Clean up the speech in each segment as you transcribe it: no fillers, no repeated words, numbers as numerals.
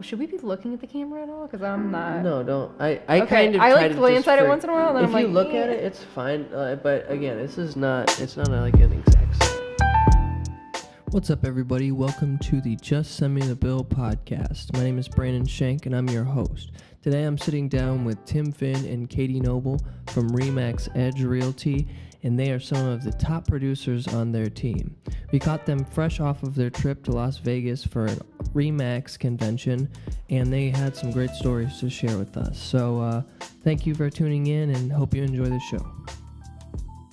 Should we be looking at the camera at all? Because I'm not. No, don't. I Okay, kind of I try like to glance just at it once in a while, and then if I'm you like, look at it, it's fine. But again, it's not like an exact science. What's up, everybody? Welcome to the Just Send Me the Bill podcast. My name is Brandon Shank, and I'm your host. Today, I'm sitting down with Tim Finn and Katie Noble from RE/MAX Edge Realty, and they are some of the top producers on their team. We caught them fresh off of their trip to Las Vegas for a RE/MAX convention, and they had some great stories to share with us. So thank you for tuning in, and hope you enjoy the show.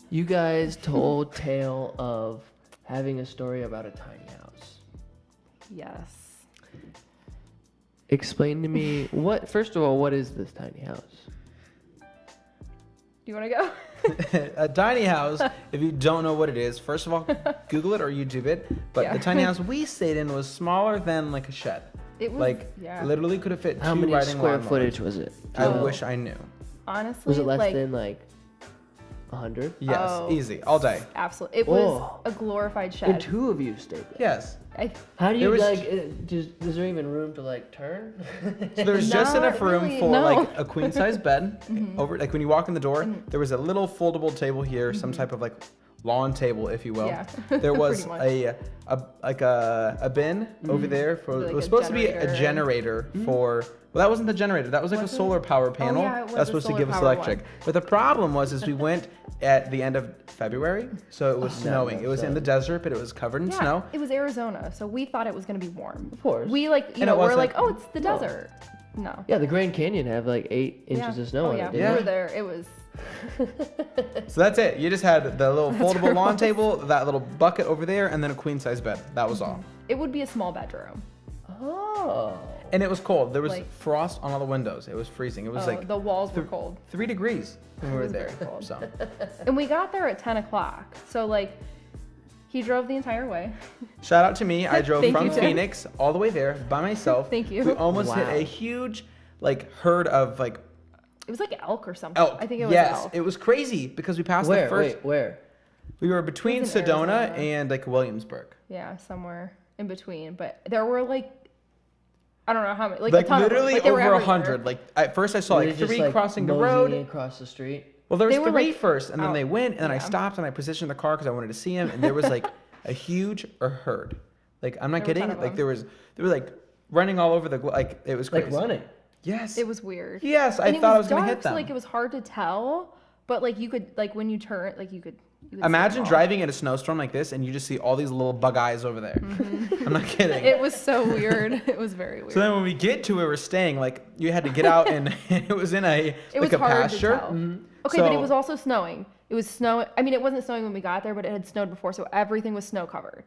You guys told tale of having a story about a tiny house. Yes. Explain to me, first of all, what is this tiny house? Do you want to go? A tiny house, if you don't know what it is, first of all, Google it or YouTube it. But Yeah. the tiny house we stayed in was smaller than like a shed. It was Literally could have fit How two many riding square lawnmowers. footage was it? I Oh. wish I knew. Honestly, Was it less like, than like 100? Yes, Oh. easy, all day. absolutely. It was Oh. a glorified shed. And two of you stayed there. Yes. How do There you was- is there even room to like turn? So there was just Not enough room really, for no. like a queen size bed over. Like when you walk in the door, Mm-hmm. there was a little foldable table here, some type of like lawn table, if you will. Yeah, There was pretty much. a bin over there for Like it was a supposed to be a generator. generator for. Well, that wasn't the generator. That was like Was a it? solar power panel. yeah, it was That's a supposed to solar give us power electric. one. But the problem was we went at the end of February, so it was Oh, snowing. no, It was in so- the desert, but it was covered in Yeah, snow. it was Arizona, so we thought it was gonna be warm. Of course. We we're And it wasn't- like, oh, it's the No. desert. No. Yeah, the Grand Canyon had like 8 inches of snow Oh on yeah, it. we Didn't Yeah. were there. It was. So that's it. You just had the little That's foldable lawn gross. table, that little bucket over there, and then a queen size bed. That was all. It would be a small bedroom. Oh. And it was cold. There was Like- frost on all the windows. It was freezing. It was like The walls were cold. 3 degrees when we were was there. very cold. So And we got there at 10 o'clock. So, like, he drove the entire way. shout out to me. I drove Thank from you, Tim. Phoenix all the way there by myself. Thank you. We almost hit Wow. a huge like herd of like It was like elk or something. elk. I think it was yes, elk. it was crazy because we passed Where? the first. Wait, where? We were between It was in Sedona Arizona. and like Williamsburg. Yeah, somewhere in between. But there were, like, I don't know how many. Like, Like a ton literally of them. Like, they were over everywhere. 100. Like at first I saw Were like they just, 3 crossing the moseying road. across the street. Well, there was They were, three like, first, and then out. they went, and then I Yeah. stopped and I positioned the car because I wanted to see him, and there was like a huge herd. Like I'm not There were a kidding. ton of Like them. they were like running all over the like it was crazy. Like running. Yes. It was weird. Yes, I And it thought I was was gonna dark, hit them. So, like, it was hard to tell. But, like, you could, like, when you turn, like, you could see Imagine them all. driving in a snowstorm like this, and you just see all these little bug eyes over there. I'm not kidding. Mm-hmm. It was so weird. It was very weird. So then when we get to where we're staying, like you had to get out, and it was in a It was like a hard pasture. to tell. Okay, but it So- was also snowing. It was snow. I mean, it wasn't snowing when we got there, but it had snowed before, so everything was snow covered.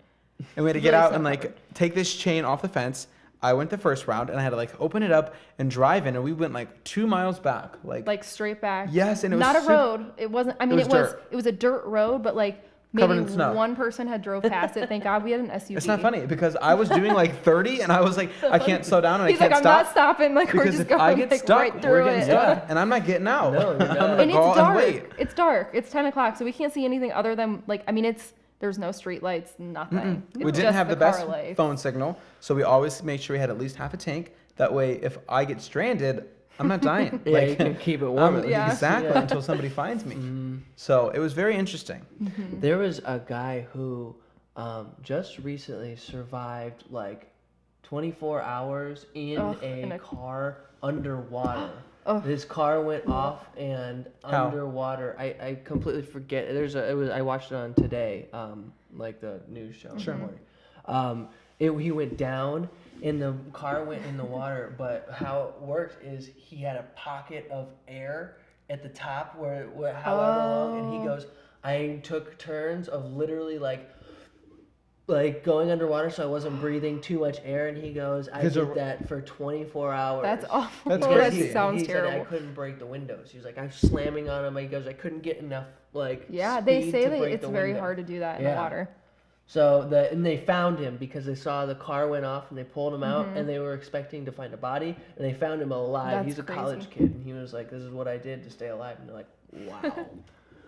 And we had to get Really out snow and like covered. take this chain off the fence. I went the first round, and I had to like open it up and drive in, and we went like 2 miles back. Like straight back. Yes, and it was not a super- road. It wasn't. I mean, was dirt. it was a dirt road, but like Covered maybe in snow. one person had drove past it. Thank God we had an SUV. It's not funny because I was doing like 30, and I was like, I can't slow down, and He's I can't like, I'm stop. not stopping. Like, we're Because just if going I get like, stuck, right through we're getting it. stuck, and I'm not getting out. No, you're not. I'm gonna And call it's dark. and wait. It's dark. It's 10 o'clock, so we can't see anything other than like. I mean, there's no street lights, nothing. We It's didn't just have the car best life. phone signal, so we always made sure we had at least half a tank. That way, if I get stranded, I'm not dying. Yeah, you can keep it warm. I'm- at least. Yeah. Exactly, Yeah. until somebody finds me. So it was very interesting. There was a guy who just recently survived like 24 hours in Ugh, in a a- car underwater. Ugh. His car went off and How? underwater. I completely forget. I watched it on Today, like the news show. Sure. in the morning. He went down and the car went in the water. But how it worked is he had a pocket of air at the top where however long, and he goes. I took turns of literally like going underwater, so I wasn't breathing too much air. And he goes, I did that for 24 hours. That's awful. That's That crazy. sounds He said I terrible. couldn't break the windows. He was like, I was slamming on them. He goes, I couldn't get enough Yeah, they speed say to that break it's the very window. hard to do that in the Yeah. water. So and they found him because they saw the car went off and they pulled him out and they were expecting to find a body and they found him alive. That's He's a college crazy. kid and he was like, "This is what I did to stay alive." And they're like, "Wow."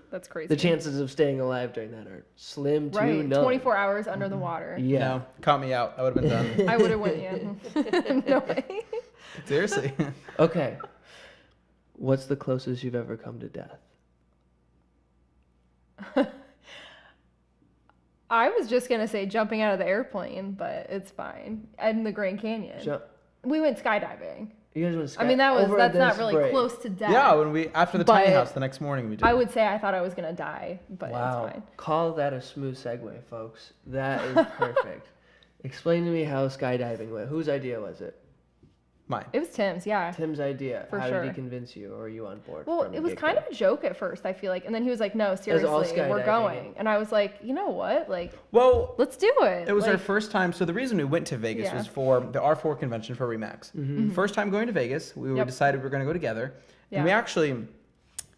That's crazy. The chances of staying alive during that are slim to right. none. 24 hours under the water. Yeah. No, count me out. I would have been done. I would have went, yeah. No way. Seriously. Okay. What's the closest you've ever come to death? I was just going to say jumping out of the airplane, but it's fine. And the Grand Canyon. We went skydiving. You guys went I mean, that's not really close to death. Yeah, when after the tiny house the next morning we did. I would say I thought I was going to die, but it's fine. Call that a smooth segue, folks. That is perfect. Explain to me how skydiving went. Whose idea was it? Mine. It was Tim's, yeah. Tim's idea. For how sure. did he convince you, or were you on board? Well, it was kind of a joke at first, I feel like. And then he was like, no, seriously, we're going. And I was like, you know what? Like, well, let's do it. It was our first time. So the reason we went to Vegas was for the R4 convention for Remax. Mm-hmm. First time going to Vegas. We decided we were going to go together. Yeah. And we actually,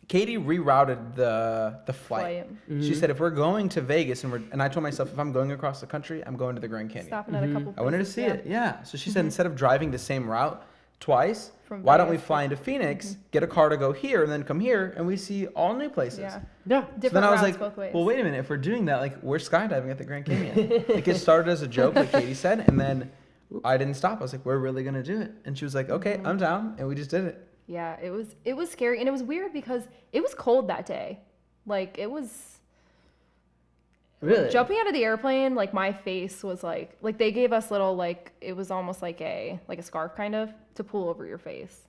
Katie rerouted the flight. Mm-hmm. She said, if we're going to Vegas, and I told myself, if I'm going across the country, I'm going to the Grand Canyon. Stopping at a couple places. I wanted to see it. Yeah. So she said, instead of driving the same route twice, From why don't we Vegas. fly into Phoenix, get a car to go here, and then come here, and we see all new places. Yeah. Yeah. Different So then I was routes like, both ways. well, wait a minute. If we're doing that, like, we're skydiving at the Grand Canyon. Like, it started as a joke, like Katie said, and then I didn't stop. I was like, we're really going to do it. And she was like, okay, I'm down. And we just did it. Yeah, it was scary. And it was weird because it was cold that day. Like, it was... Really? Jumping out of the airplane, like, my face was like they gave us little, like, it was almost like a scarf kind of to pull over your face.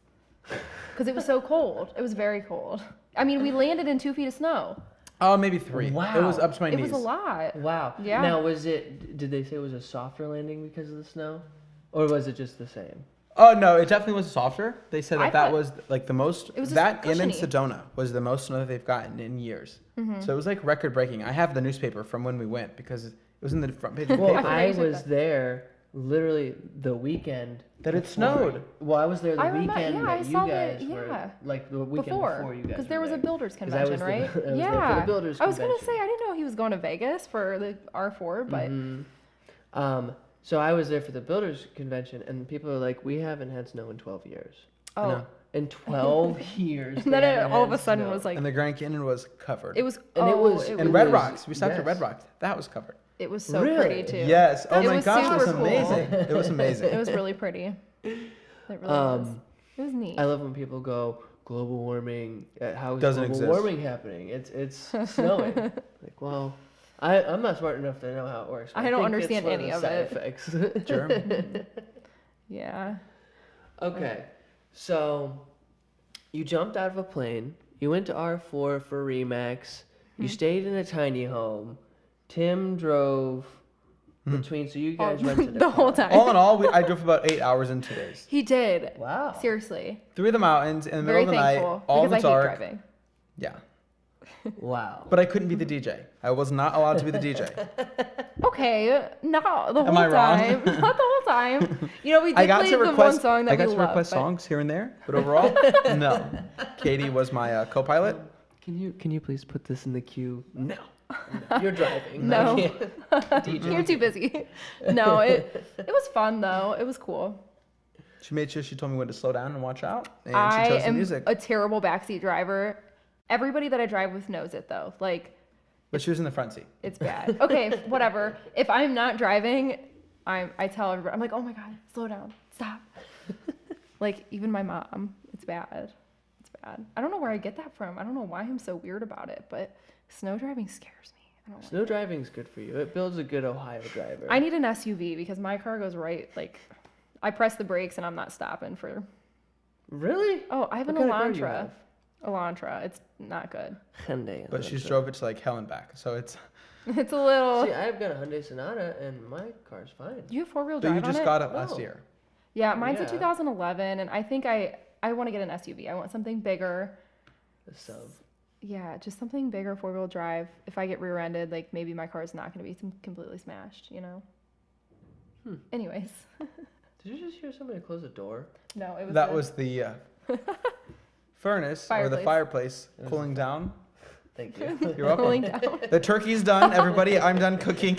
Because it was so cold. It was very cold. I mean, we landed in 2 feet of snow. Oh, maybe 3. Wow. It was up to my It knees. was a lot. Wow. Yeah. Now, did they say it was a softer landing because of the snow? Or was it just the same? Oh, no, it definitely was softer. They said I that thought- was, like, the most... It was just That and in cushiony. Sedona was the most snow that they've gotten in years. Mm-hmm. So it was, like, record-breaking. I have the newspaper from when we went because it was in the front page of the Well, paper. I Crazy. was there literally the weekend That it before. snowed. Well, I was there the I remember- weekend yeah, I that you saw guys that, were, yeah. like the weekend before you guys. Because there was a builders 'Cause I was convention, right? I was there yeah. for the builders I was gonna convention. say I didn't know he was going to Vegas for the R4, but So I was there for the builders convention, and people are like, "We haven't had snow in 12 years." oh, know. In 12 years. and then they it haven't all of had a sudden snow. was like And the Grand Canyon was covered. it was And it was- it And was, Red was- Rocks. We stopped at yes. Red Rocks. That was covered. it was so Really? pretty too. Yes. Oh It my was gosh, it was super cool. amazing. It was amazing. It was really pretty. It really was. It was neat. I love when people go global warming. How is Doesn't global exist. warming happening? It's snowing. Like, well, I'm not smart enough to know how it works. but I don't think it's understand one any the of side it. Effects. Sure. Yeah. Okay, so you jumped out of a plane. You went to R4 for Remax. You stayed in a tiny home. Tim drove between, so you guys rented a the whole car. time. All in all, I drove about 8 hours in 2 days. He did. Wow. Seriously. Through the mountains, in the middle Very of the night, thankful all because the I hate dark. driving. Yeah. Wow. But I couldn't be the DJ. I was not allowed to be the DJ. Okay, not the whole Am I wrong? time. Not the whole time. You know, we I did got play to the one request. song that I got we to love. request but- songs here and there, but overall, no. Katie was my co-pilot. Can you please put this in the queue? No. You're driving. No. I can't. You're too busy. No, it was fun though. It was cool. She made sure she told me when to slow down and watch out, and I she chose the am music. a terrible backseat driver. Everybody that I drive with knows it though. Like, But she was in the front seat. it's bad. Okay, whatever. If I'm not driving, I tell everybody, I'm like, oh my God, slow down, stop. Like, even my mom, it's bad. It's bad. I don't know where I get that from. I don't know why I'm so weird about it, but snow driving scares me. I don't like Snow driving's good for you. It builds a good Ohio driver. I need an SUV because my car goes right, like, I press the brakes and I'm not stopping for. Really? Oh, I have an What kind of car do you Elantra. have? Elantra. It's not good. Hyundai. But she's drove it to like hell and back, so it's. It's a little. See, I've got a Hyundai Sonata, and my car's fine. You have four-wheel But drive you just on it? got it last No. year. Yeah, mine's a Yeah. 2011, and I think I want to get an SUV. I want something bigger. The sub. Yeah, just something bigger, four-wheel drive. If I get rear-ended, like maybe my car's not going to be completely smashed, you know? Anyways. Did you just hear somebody close the door? No, it was That the- was the furnace or the fireplace cooling down. Thank you. You're welcome. cooling down. The turkey's done, everybody. I'm done cooking.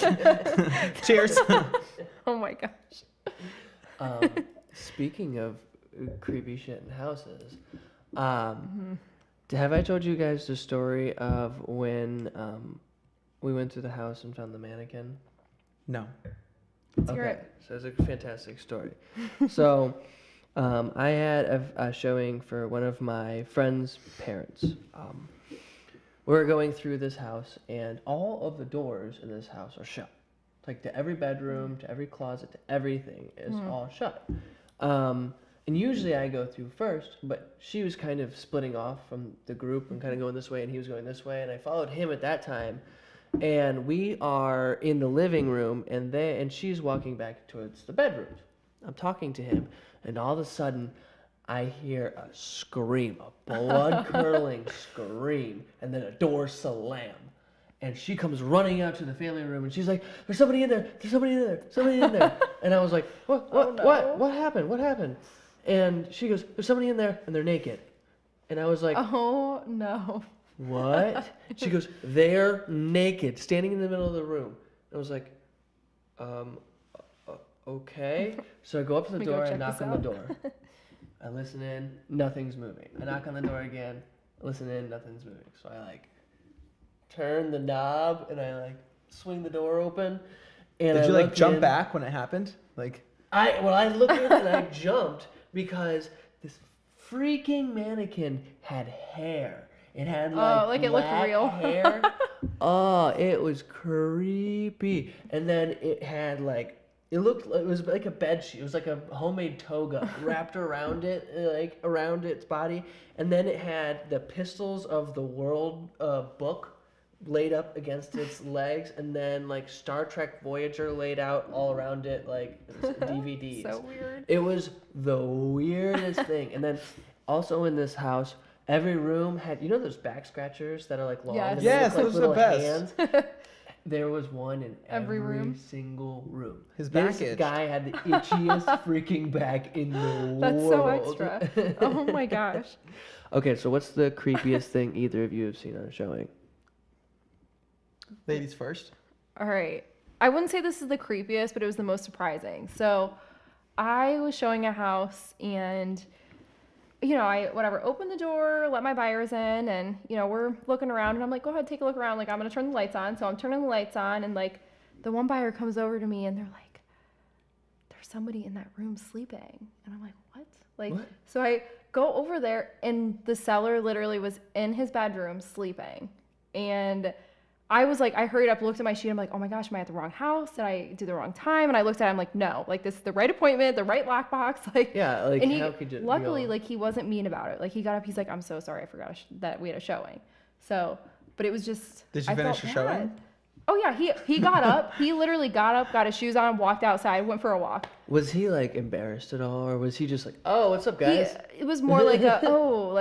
Cheers. Oh my gosh. Speaking of creepy shit in houses, Have I told you guys the story of when we went through the house and found the mannequin? No. Let's hear it. So it's a fantastic story. So I had a showing for one of my friend's parents. We were going through this house, and all of the doors in this house are shut. Like to every bedroom, to every closet, to everything is all shut. And usually I go through first, but she was kind of splitting off from the group and kind of going this way, and he was going this way, and I followed him at that time. And we are in the living room, and she's walking back towards the bedrooms. I'm talking to him, and all of a sudden, I hear a scream, a blood-curdling scream, and then a door slam. And she comes running out to the family room, and she's like, "There's somebody in there! There's somebody in there! Somebody in there!" And I was like, What happened? What happened?" And she goes, "There's somebody in there, and they're naked." And I was like, "Oh no." "What?" She goes, "They're naked, standing in the middle of the room." And I was like, okay. So I go up to the door and knock on the door. I listen in, nothing's moving. I knock on the door again, I listen in, nothing's moving. So I like turn the knob and I like swing the door open. And Did you like jump back when it happened? Like I looked in and I jumped because this freaking mannequin had hair. It had like it looked real. hair. Oh, it was creepy. And then it had it was like a bed sheet. It was like a homemade toga wrapped around it, like around its body. And then it had the Pistols of the World book laid up against its legs, and then like Star Trek Voyager laid out all around it, like DVDs. So weird. It was the weirdest thing. And then also in this house, every room had, those back scratchers that are like long? Yes. And Yes, they look those like are the little best. hands. There was one in every room. single room. His back This itched. guy had the itchiest freaking back in the That's so world. extra. Oh my gosh. Okay, so what's the creepiest thing either of you have seen on a showing? Ladies first. All right. I wouldn't say this is the creepiest, but it was the most surprising. So I was showing a house and, I opened the door, let my buyers in, and, we're looking around and I'm like, go ahead, take a look around. Like, I'm going to turn the lights on. So I'm turning the lights on and like the one buyer comes over to me and they're like, there's somebody in that room sleeping. And I'm like, what? What? So I go over there and the seller literally was in his bedroom sleeping. And I was like, I hurried up, looked at my sheet. I'm like, oh my gosh, am I at the wrong house? Did I do the wrong time? And I looked at it, I'm like, no, like this is the right appointment, the right lockbox. Like, Yeah, like and how could you? luckily, like he wasn't mean about it. Like he got up, he's like, I'm so sorry, I forgot that we had a showing. So, but it was just. Did you finish your showing? Oh yeah, he got up. He literally got up, got his shoes on, walked outside, went for a walk. Was he like embarrassed at all, or was he just like, oh, what's up, guys? It was more like oh,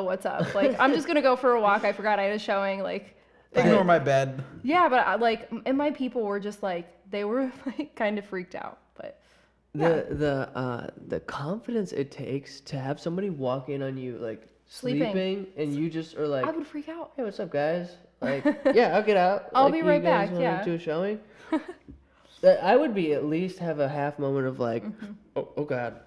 what's up? Like I'm just gonna go for a walk. I forgot I had a showing. Like. Ignore my bed. Yeah, but and my people were just like, they were like kind of freaked out. But yeah. The confidence it takes to have somebody walk in on you like sleeping and you just are like, I would freak out. hey, what's up, guys? Like, yeah, I'll get out. I'll like, be you right guys back, wanna yeah. do a showing. I would be at least have a half moment of like, oh God.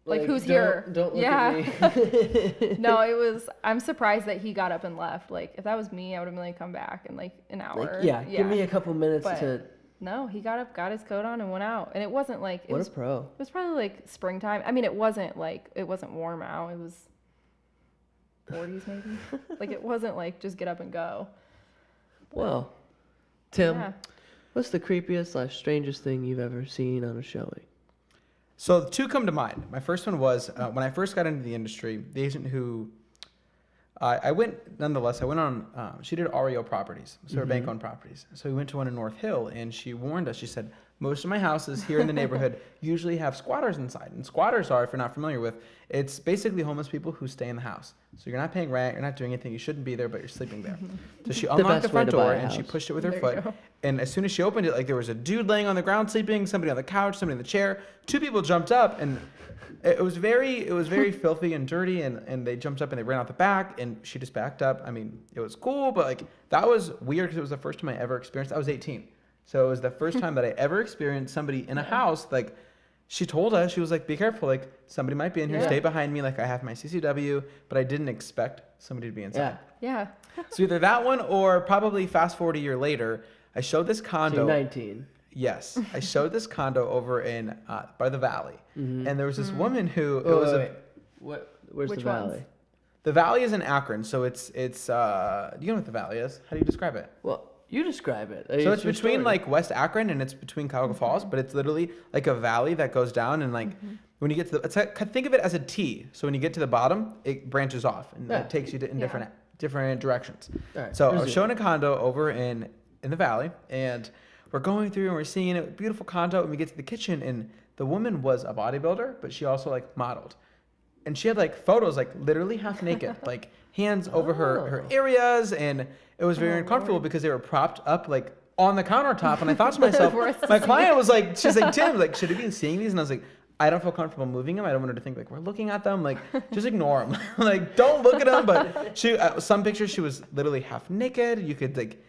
Like who's here? Don't look at me. No, I'm surprised that he got up and left. Like if that was me, I would have been like, come back in like an hour. Like, give me a couple minutes to. No, he got up, got his coat on, and went out. And it wasn't like What a pro. It was probably like springtime. I mean, it wasn't warm out. It was 40s maybe. Like it wasn't like just get up and go. Well, Tim, Yeah. what's the creepiest / strangest thing you've ever seen on a showing? So two come to mind. My first one was when I first got into the industry, the agent who I went on, she did REO properties, so bank-owned properties. So we went to one in North Hill, and she warned us. She said, most of my houses here in the neighborhood usually have squatters inside. And squatters are, if you're not familiar with, it's basically homeless people who stay in the house. So you're not paying rent, you're not doing anything, you shouldn't be there, but you're sleeping there. So she unlocked the front door, and she pushed it with her foot. And as soon as she opened it, like there was a dude laying on the ground sleeping, somebody on the couch, somebody in the chair. Two people jumped up, and it was very filthy and dirty, and they jumped up and they ran out the back, and she just backed up. I mean, it was cool, but like that was weird because it was the first time I ever experienced. I was 18, so it was the first time that I ever experienced somebody in a house like she told us, she was like, be careful, like somebody might be in here, Yeah. stay behind me, like I have my CCW, but I didn't expect somebody to be inside. Yeah. Yeah. So either that one or probably fast forward a year later, I showed this So condo. you're 19. Yes, I showed this condo over in by the valley, Mm-hmm. and there was this woman who Where's Which the valley? ones? the valley is in Akron, so it's you know what the valley is? How do you describe it? Well, you describe it. So it's your between story. like West Akron and it's between Cuyahoga Falls, but it's literally like a valley that goes down and like when you get to think of it as a T. So when you get to the bottom, it branches off and Yeah. it takes you in different directions. All right, So I was resume. showing a condo over in the valley, and we're going through and we're seeing it, beautiful condo, and we get to the kitchen, and the woman was a bodybuilder, but she also like modeled, and she had like photos like literally half naked, like hands over her areas, and it was very uncomfortable because they were propped up like on the countertop, and I thought to myself, For us to my see. client was like, she's like, Tim, like, should have been seeing these? And I was like, I don't feel comfortable moving them. I don't want her to think like we're looking at them. Like, just ignore them. Like, don't look at them. But she, some pictures, she was literally half naked. You could like,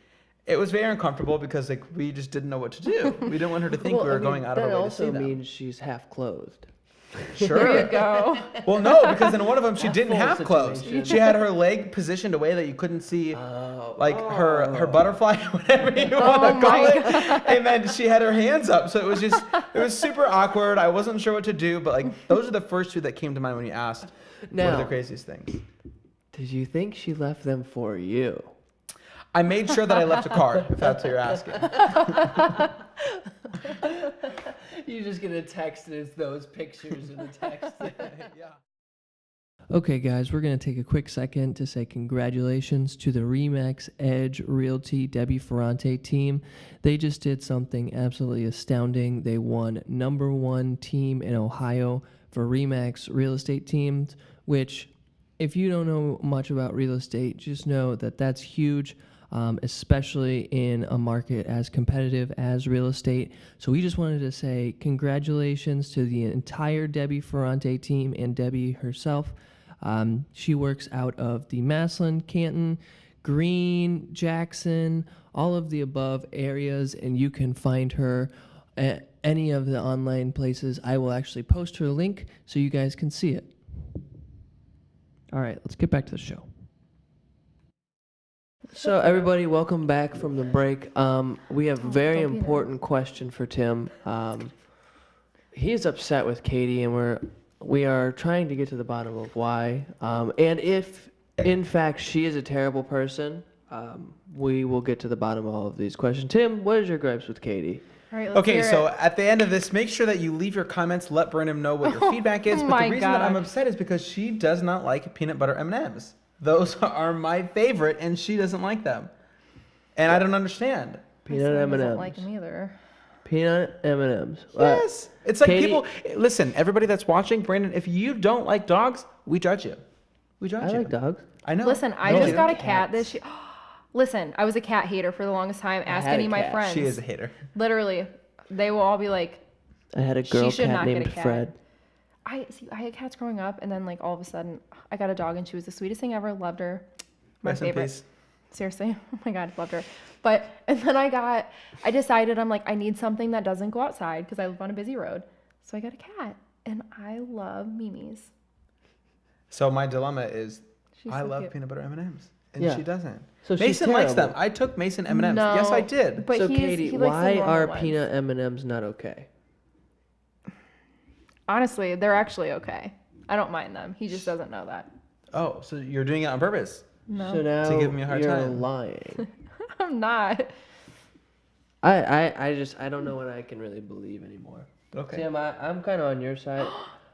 it was very uncomfortable because like we just didn't know what to do. We didn't want her to think Well, we were I mean, going out of our way to see That also them. means she's half clothed. Sure. There you go. Well, no, because in one of them she didn't full have clothes. situation. She had her leg positioned away that you couldn't see, like her butterfly, whatever you want to call my it. And then she had her hands up, so it was super awkward. I wasn't sure what to do, but like those are the first two that came to mind when you asked what Now- are the craziest things. Did you think she left them for you? I made sure that I left a card, if that's what you're asking. You're just gonna text and it's those pictures in the text. Yeah. Okay, guys, we're going to take a quick second to say congratulations to the Remax Edge Realty Debbie Ferrante team. They just did something absolutely astounding. They won #1 team in Ohio for Remax real estate teams, which, if you don't know much about real estate, just know that that's huge, especially in a market as competitive as real estate. So we just wanted to say congratulations to the entire Debbie Ferrante team and Debbie herself. She works out of the Massillon, Canton, Greene, Jackson, all of the above areas, and you can find her at any of the online places. I will actually post her link so you guys can see it. All right, let's get back to the show. So everybody, welcome back from the break. We have a very don't be important question for Tim. He's upset with Katie, and we are trying to get to the bottom of why. And if, in fact, she is a terrible person, we will get to the bottom of all of these questions. Tim, what is your gripes with Katie? All right, let's Okay, hear so it. at the end of this, make sure that you leave your comments. Let Brenham know what your feedback is. But my the reason that I'm gosh. upset is because she does not like peanut butter M&Ms. Those are my favorite, and she doesn't like them, and I don't understand. My Peanut son doesn't M&Ms. like them either. Peanut M&Ms. Yes, it's like Katie- people. Listen, everybody that's watching, Brandon, if you don't like dogs, we judge you. We judge I you. like dogs. I know. Listen, I No, just you got don't. a cat this year. Listen, I was a cat hater for the longest time. Ask had any a of my cat. friends. She is a hater. Literally, they will all be like, I had a She girl should cat not get a named cat. Fred. I had cats growing up, and then like all of a sudden, I got a dog, and she was the sweetest thing ever. Loved her. My Rest in favorite. peace. Seriously, oh my god, loved her. And then I decided I'm like, I need something that doesn't go outside because I live on a busy road. So I got a cat, and I love Mimi's. So my dilemma is, She's I so love cute. peanut butter M&Ms, and Yeah. she doesn't. So she's Mason likes them. terrible. I took Mason M&Ms. No, Yes, I did. But So he Katie, likes the why normal are ones. peanut M&Ms not okay? Honestly, they're actually okay. I don't mind them. He just doesn't know that. Oh, so you're doing it on purpose? No, So now To give me a hard you're time. lying. I'm not. I don't know what I can really believe anymore. Okay. Sam, I'm kind of on your side.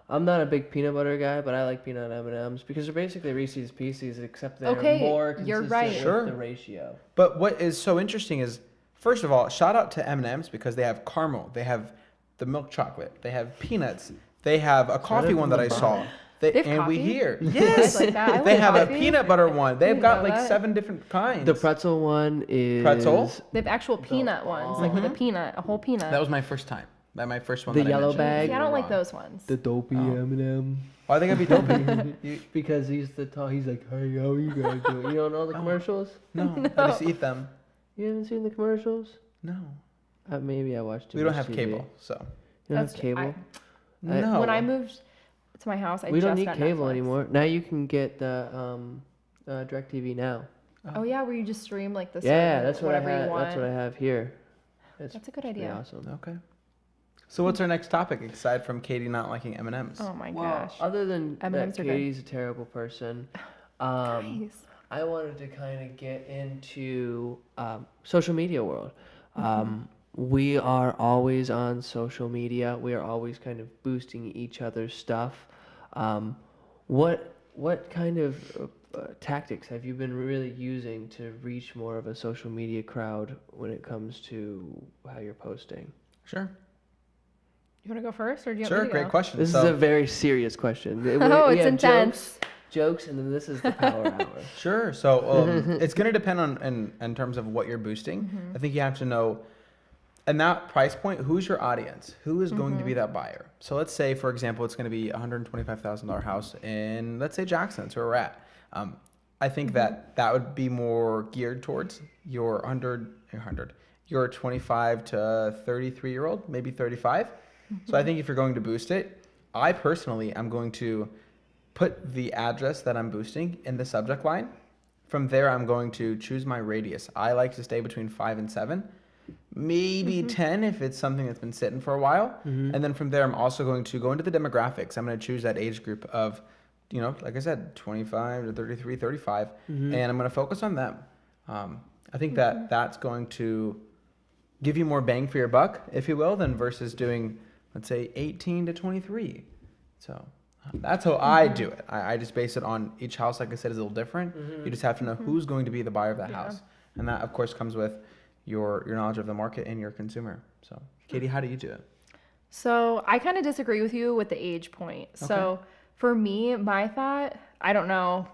I'm not a big peanut butter guy, but I like peanut M&Ms because they're basically Reese's Pieces, except they're Okay, more you're consistent right. with Sure. the ratio. But what is so interesting is, first of all, shout out to M&Ms because they have caramel, they have the milk chocolate, they have peanuts, they have a coffee out one to that I the saw. bottom. They have and we coffee? hear. I Yes. like that. I They like have a coffee. peanut butter one. They've didn't got know like that. 7 different kinds. The pretzel one is Pretzel? They have actual peanut ones, like with a peanut, a whole peanut. That was my first time. That my first one. The that I yellow mentioned. bag? See, I don't like Wrong. those ones. the dopey M&M. Why are they gonna be dopey? Because he's the tall. He's like, hey, how you guys doing? You don't know the commercials? No, I just eat them. You haven't seen the commercials? No, Maybe I watched too we don't much have TV. cable, so You don't That's- have cable? No. When I moved to my house, We don't just need got cable Netflix. anymore. Now you can get the DirecTV Now. Oh yeah, where you just stream like the Yeah, certain that's what I whatever you have. want. That's what I have here. That's a good pretty idea. awesome. Okay. So what's our next topic aside from Katie not liking M&Ms? Oh my Well, gosh. other than M&Ms that, are good. Katie's a terrible person. Nice. I wanted to kind of get into social media world. We are always on social media. We are always kind of boosting each other's stuff. What kind of tactics have you been really using to reach more of a social media crowd when it comes to how you're posting? Sure. You want to go first, or do you Sure, want me to great go? question. This is a very serious question. Oh, We it's have intense. jokes, and then this is the power hour. Sure. So it's going to depend on in terms of what you're boosting. I think you have to know, and that price point, who's your audience? Who is going to be that buyer? So let's say, for example, it's going to be a $125,000 house in, let's say, Jackson. That's where we're at. I think that would be more geared towards your your 25 to 33-year-old, maybe 35. So I think if you're going to boost it, I personally am going to put the address that I'm boosting in the subject line. From there, I'm going to choose my radius. I like to stay between 5 and 7, maybe 10 if it's something that's been sitting for a while. And then from there, I'm also going to go into the demographics. I'm going to choose that age group of, like I said, 25 to 33, 35, and I'm going to focus on them. I think that that's going to give you more bang for your buck, if you will, than versus doing, let's say, 18 to 23. So that's how I do it. I just base it on each house, like I said, is a little different. You just have to know who's going to be the buyer of that house. And that, of course, comes with your knowledge of the market and your consumer. So, Katie, how do you do it? So I kind of disagree with you with the age point. So for me, my thought, I don't know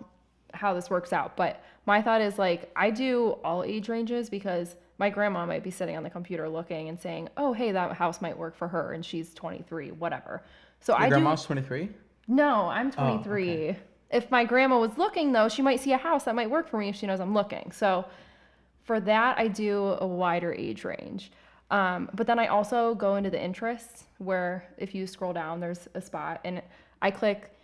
how this works out, but my thought is like I do all age ranges because my grandma might be sitting on the computer looking and saying, oh, hey, that house might work for her and she's 23, whatever. So Your grandma's 23? No, I'm 23. Oh, okay. If my grandma was looking, though, she might see a house that might work for me if she knows I'm looking. So for that, I do a wider age range. But then I also go into the interests where if you scroll down, there's a spot and I click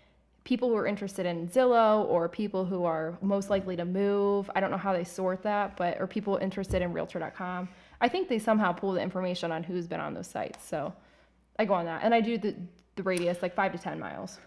people who are interested in Zillow or people who are most likely to move. I don't know how they sort that, or people interested in realtor.com. I think they somehow pull the information on who's been on those sites. So I go on that and I do the radius like 5 to 10 miles.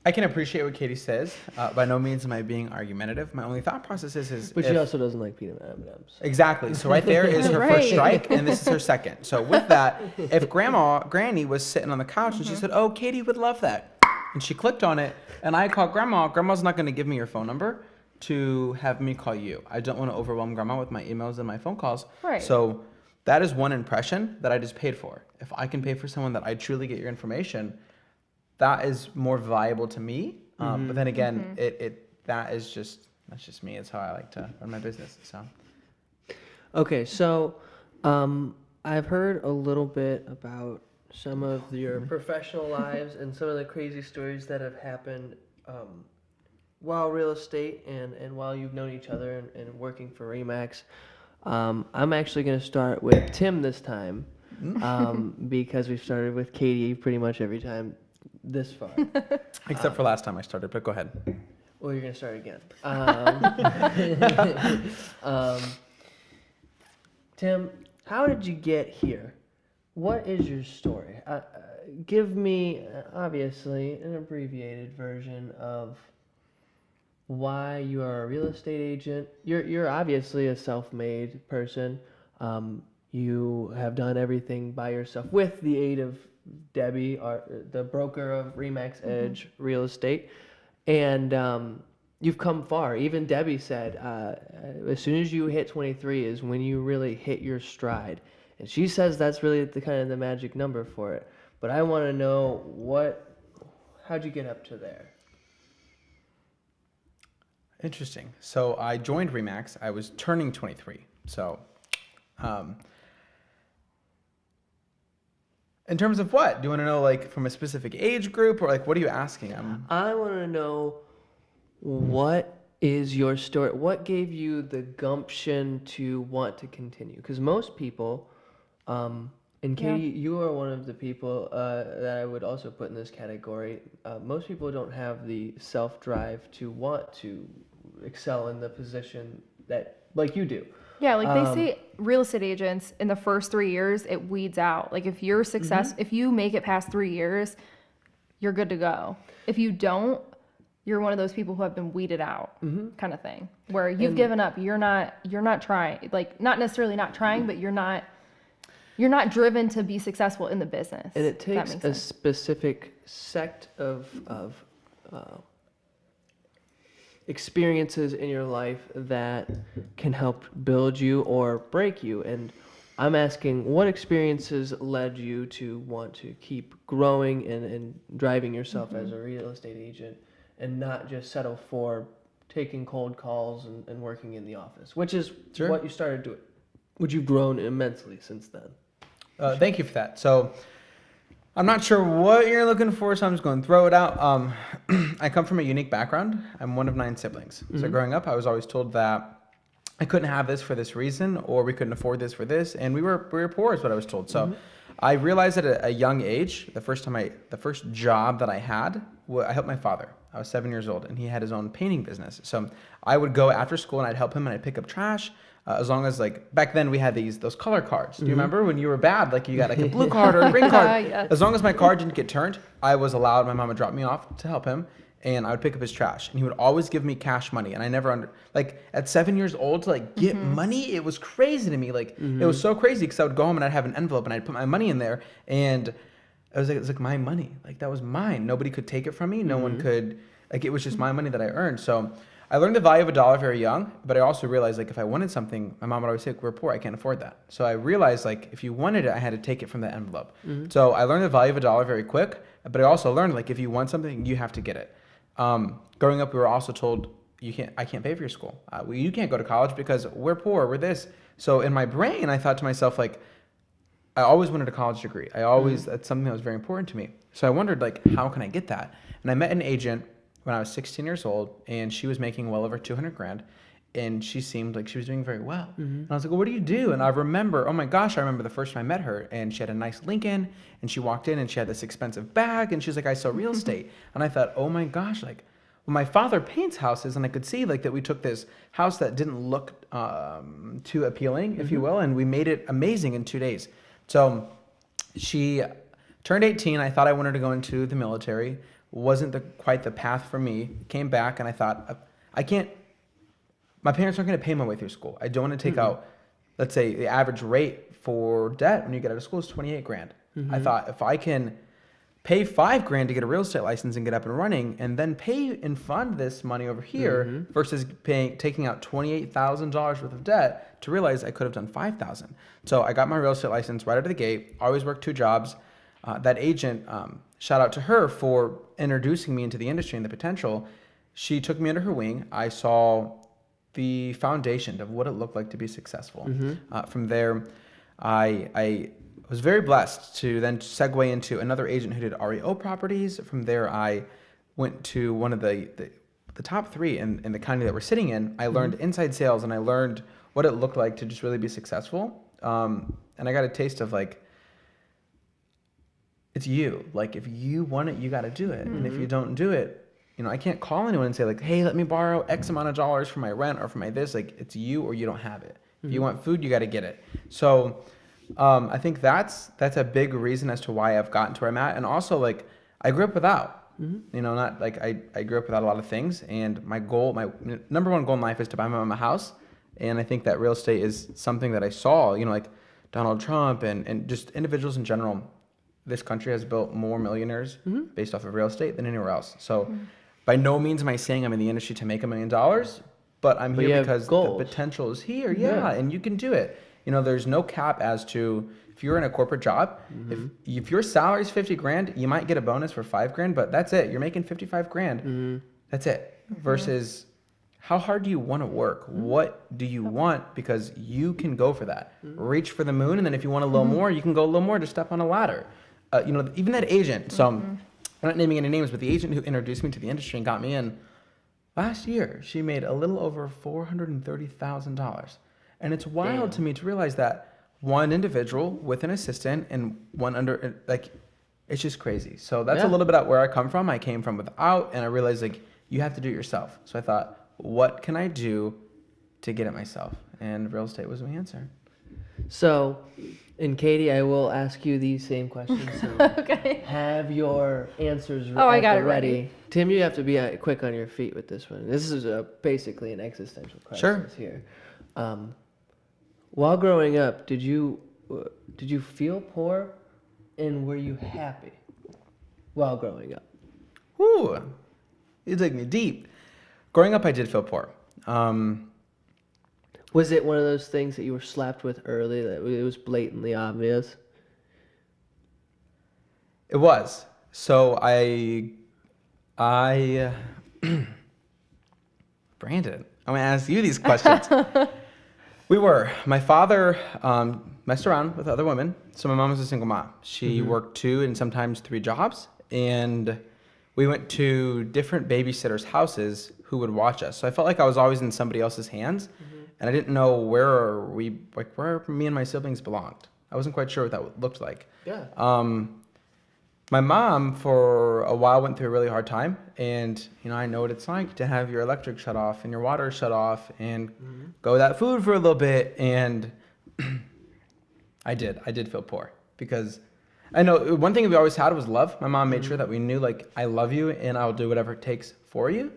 I can appreciate what Katie says. By no means am I being argumentative. My only thought process is But she also doesn't like peanut M&Ms. Exactly. So right there is her first strike, and this is her second. So with that, if Granny was sitting on the couch and she said, oh, Katie would love that, and she clicked on it, and I called Grandma's not going to give me your phone number to have me call you. I don't want to overwhelm Grandma with my emails and my phone calls. Right. So that is one impression that I just paid for. If I can pay for someone that I truly get your information, that is more valuable to me. But then again, that's just me. It's how I like to run my business. So. Okay, so I've heard a little bit about some of your professional lives and some of the crazy stories that have happened while real estate and while you've known each other and working for RE/MAX. I'm actually going to start with Tim this time because we've started with Katie pretty much every time this far. Except for last time I started, but go ahead. Well, you're going to start again. Tim, how did you get here? What is your story? Give me, obviously, an abbreviated version of why you are a real estate agent. You're obviously a self-made person. You have done everything by yourself with the aid of Debbie, the broker of RE/MAX Edge Real Estate, and you've come far. Even Debbie said, as soon as you hit 23 is when you really hit your stride. And she says that's really the kind of the magic number for it. But I want to know how'd you get up to there? Interesting. So I joined RE/MAX. I was turning 23. So, in terms of what? Do you want to know, like, from a specific age group, or like, what are you asking? I want to know what is your story. What gave you the gumption to want to continue? Because most people And Katie, you are one of the people that I would also put in this category. Most people don't have the self-drive to want to excel in the position that, like you do. Yeah, like they say real estate agents in the first 3 years, it weeds out. Like if you're if you make it past 3 years, you're good to go. If you don't, you're one of those people who have been weeded out kind of thing, where you've given up. You're not trying, like not necessarily not trying, but you're not driven to be successful in the business. And it takes a specific sect of experiences in your life that can help build you or break you. And I'm asking, what experiences led you to want to keep growing and driving yourself as a real estate agent and not just settle for taking cold calls and working in the office, which is what you started doing, which you've grown immensely since then. Thank you for that. So I'm not sure what you're looking for, so I'm just going to throw it out. I come from a unique background. I'm one of 9 siblings. So growing up, I was always told that I couldn't have this for this reason, or we couldn't afford this for this, and we were poor is what I was told. So I realized at a young age, the first job that I had, I helped my father. I was 7 years old, and he had his own painting business. So I would go after school, and I'd help him, and I'd pick up trash. As long as, like, back then we had those color cards. Do you remember when you were bad? Like, you got like a blue card or a green card. Yes. As long as my card didn't get turned, I was allowed. My mom would drop me off to help him, and I would pick up his trash. And he would always give me cash money. And I never at 7 years old to like get money, it was crazy to me. Like it was so crazy because I would go home and I'd have an envelope and I'd put my money in there, and it was like my money. Like that was mine. Nobody could take it from me. No one could. Like it was just my money that I earned. So I learned the value of $1 very young, but I also realized like if I wanted something, my mom would always say, we're poor, I can't afford that. So I realized like if you wanted it, I had to take it from the envelope. So I learned the value of $1 very quick, but I also learned like if you want something, you have to get it. Growing up, we were also told I can't pay for your school. You can't go to college because we're poor, we're this. So in my brain, I thought to myself like, I always wanted a college degree. That's something that was very important to me. So I wondered like, how can I get that? And I met an agent when I was 16 years old, and she was making well over 200 grand, and she seemed like she was doing very well. And I was like, well, what do you do? And I remember, oh my gosh, I remember the first time I met her, and she had a nice Lincoln, and she walked in and she had this expensive bag, and she was like, I sell real estate. And I thought, oh my gosh, like, well, my father paints houses, and I could see like that we took this house that didn't look too appealing, if you will, and we made it amazing in 2 days. So she turned 18. I thought I wanted to go into the military. Wasn't quite the path for me. Came back and I thought, my parents aren't going to pay my way through school. I don't want to take out, let's say the average rate for debt when you get out of school is 28 grand. I thought if I can pay 5 grand to get a real estate license and get up and running, and then pay and fund this money over here versus taking out $28,000 worth of debt, to realize I could have done 5,000. So I got my real estate license right out of the gate. Always worked 2 jobs. That agent, shout out to her for introducing me into the industry and the potential. She took me under her wing. I saw the foundation of what it looked like to be successful. From there, I was very blessed to then segue into another agent who did REO properties. From there, I went to one of the top 3 in the county that we're sitting in. I learned inside sales, and I learned what it looked like to just really be successful. And I got a taste of like, it's you. Like if you want it, you got to do it. And if you don't do it, I can't call anyone and say like, hey, let me borrow X amount of dollars for my rent or for my this. Like it's you or you don't have it. If you want food, you got to get it. So I think that's a big reason as to why I've gotten to where I'm at. And also like I grew up without, not like I grew up without a lot of things. And my number one goal in life is to buy my mom a house. And I think that real estate is something that I saw, like Donald Trump and just individuals in general. This country has built more millionaires based off of real estate than anywhere else. So by no means am I saying I'm in the industry to make $1 million, but I'm here because the potential is here. Yeah, and you can do it. There's no cap as to if you're in a corporate job, if your salary is 50 grand, you might get a bonus for 5 grand, but that's it. You're making 55 grand. That's it. Versus how hard do you want to work? What do you want? Because you can go for that. Reach for the moon, and then if you want a little more, you can go a little more to step on a ladder. Even that agent, so I'm not naming any names, but the agent who introduced me to the industry and got me in last year, she made a little over $430,000. And it's wild to me to realize that one individual with an assistant and one under, like, it's just crazy. So that's Yeah. a little bit about where I come from. I came from without, and I realized like you have to do it yourself. So I thought, what can I do to get it myself? And real estate was my answer. So, and Katie, I will ask you these same questions. So Okay. have your answers Oh, I at got the it ready. Tim, you have to be quick on your feet with this one. This is basically an existential crisis Sure. here. While growing up, did you feel poor, and were you happy while growing up? Ooh, you dig me deep. Growing up, I did feel poor. Was it one of those things that you were slapped with early, that it was blatantly obvious? It was. So Brandon, I'm gonna ask you these questions. My father messed around with other women. So my mom was a single mom. She worked 2 and sometimes 3 jobs. And we went to different babysitters' houses who would watch us. So I felt like I was always in somebody else's hands. And I didn't know where me and my siblings belonged. I wasn't quite sure what that looked like. Yeah. My mom, for a while, went through a really hard time, and I know what it's like to have your electric shut off and your water shut off, and go without food for a little bit. And I did feel poor, because I know one thing we always had was love. My mom made sure that we knew, like, I love you and I'll do whatever it takes for you.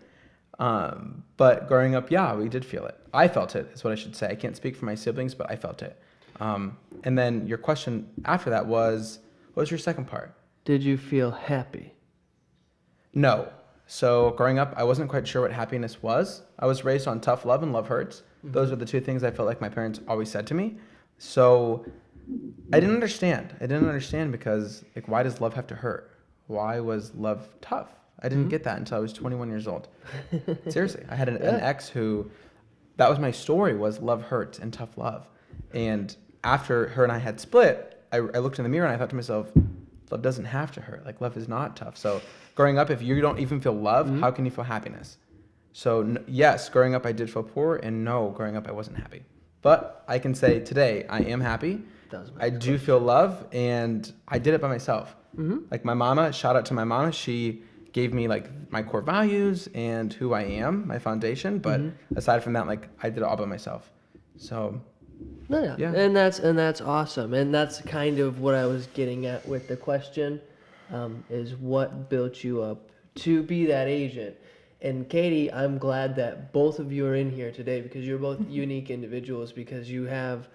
But growing up, yeah, we did feel it. I felt it, is what I should say. I can't speak for my siblings, but I felt it. And then your question after that was, what was your second part? Did you feel happy? No. So growing up, I wasn't quite sure what happiness was. I was raised on tough love and love hurts. Those are the 2 things I felt like my parents always said to me. So I didn't understand. Because, like, why does love have to hurt? Why was love tough? I didn't get that until I was 21 years old. Seriously. I had an ex who, that was my story, was love hurts and tough love. And after her and I had split, I looked in the mirror and I thought to myself, love doesn't have to hurt. Like, love is not tough. So growing up, if you don't even feel love, how can you feel happiness? So yes, growing up I did feel poor, and no, growing up I wasn't happy. But I can say today I am happy. I do feel love, and I did it by myself. Like my mama, shout out to my mama. She gave me like my core values and who I am, my foundation. But aside from that, like, I did it all by myself. So No, yeah. And that's awesome. And that's kind of what I was getting at with the question, is what built you up to be that agent. And Katie, I'm glad that both of you are in here today, because you're both unique individuals, because you have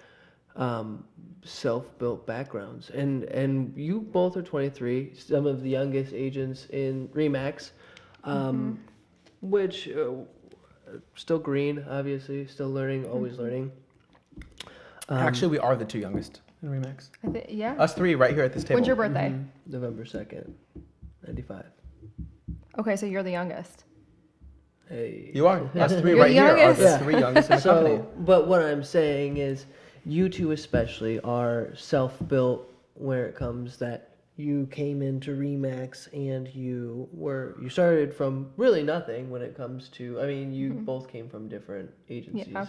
self-built backgrounds. And you both are 23, some of the youngest agents in RE/MAX, which still green, obviously, still learning, always learning. Actually, we are the 2 youngest in RE/MAX. Yeah. Us 3 right here at this table. When's your birthday? November 2nd, 95. Okay, so you're the youngest. Hey. You are. Us 3 You're right the here are youngest. the 3 youngest in the company. So, but what I'm saying is, you two especially are self-built where it comes that you came into RE/MAX and you started from really nothing when it comes to, I mean, you both came from different agencies. Yeah.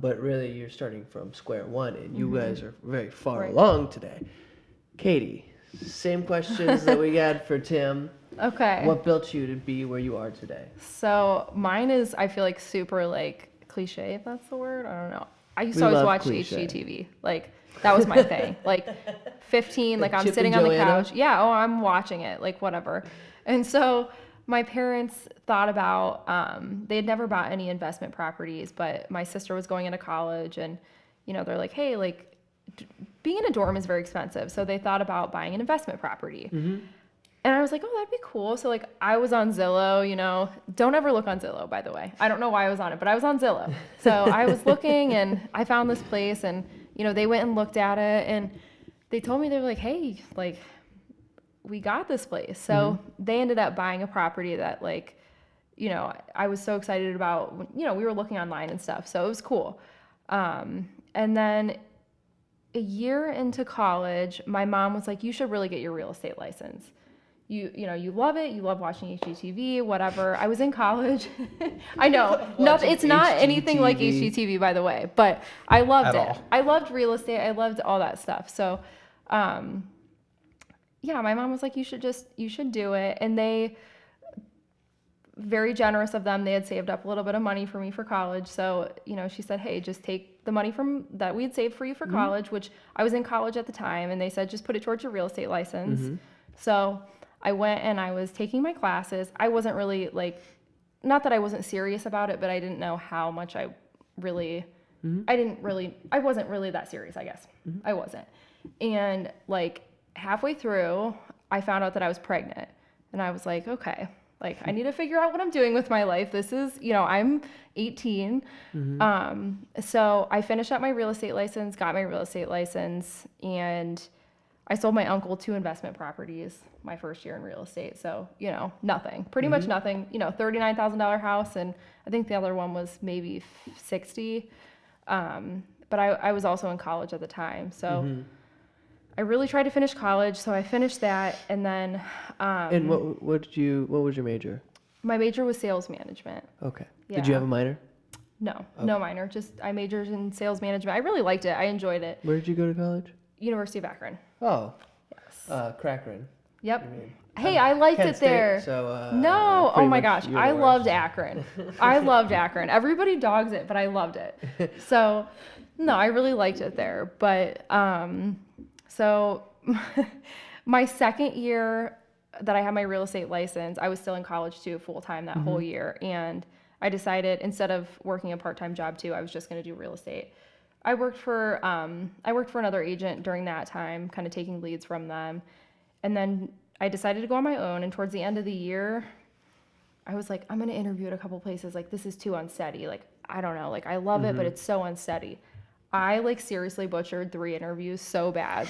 But really you're starting from square one, and you guys are very far Right. along today. Katie, same questions that we had for Tim. Okay. What built you to be where you are today? So mine is, I feel like, super like cliche, if that's the word. I don't know. I used We to always love watch cliche. HGTV. Like, that was my thing. Like 15, like I'm Chip sitting and on the Joanna? couch. Yeah, oh, I'm watching it, like whatever. And so my parents thought about, they had never bought any investment properties, but my sister was going into college, and, they're like, hey, like, being in a dorm is very expensive. So they thought about buying an investment property. And I was like, oh, that'd be cool. So, like, I was on Zillow, don't ever look on Zillow, by the way. I don't know why I was on it, but I was on Zillow. So I was looking, and I found this place, and, they went and looked at it, and they told me, they were like, hey, like, we got this place. So they ended up buying a property that, like, I was so excited about. We were looking online and stuff, so it was cool. And then a year into college, my mom was like, you should really get your real estate license. you love it. You love watching HGTV, whatever. I was in college. I know. It's not anything like HGTV, by the way, but I loved it. I loved real estate. I loved all that stuff. So, yeah, my mom was like, you should do it. And they, very generous of them. They had saved up a little bit of money for me for college. So, she said, hey, just take the money from that we had saved for you for college, which I was in college at the time. And they said, just put it towards your real estate license. So I went and I was taking my classes. I wasn't really not that I wasn't serious about it, but I didn't know how much I wasn't really that serious, I guess. I wasn't. And halfway through, I found out that I was pregnant. And I was like, okay, I need to figure out what I'm doing with my life. This is, I'm 18. So I finished up my real estate license, got my real estate license, and I sold my uncle 2 investment properties my first year in real estate. So, nothing, pretty much nothing, $39,000 house. And I think the other one was maybe 60. But I was also in college at the time. So I really tried to finish college. So I finished that. And then, and what was your major? My major was sales management. Okay. Yeah. Did you have a minor? No, okay. No minor. Just I majored in sales management. I really liked it. I enjoyed it. Where did you go to college? University of Akron. Oh. Yes. Crackrin. Yep. Hey, I liked Kent it there. State, so, no. Oh my gosh. I loved Akron. I loved Akron. Everybody dogs it, but I loved it. So, no, I really liked it there. But, so my second year that I had my real estate license, I was still in college too, full time that whole year. And I decided instead of working a part-time job too, I was just going to do real estate. I worked for another agent during that time, kind of taking leads from them. And then I decided to go on my own. And towards the end of the year, I was like, I'm going to interview at a couple places. This is too unsteady. I don't know. I love it, but it's so unsteady. I seriously butchered 3 interviews so bad.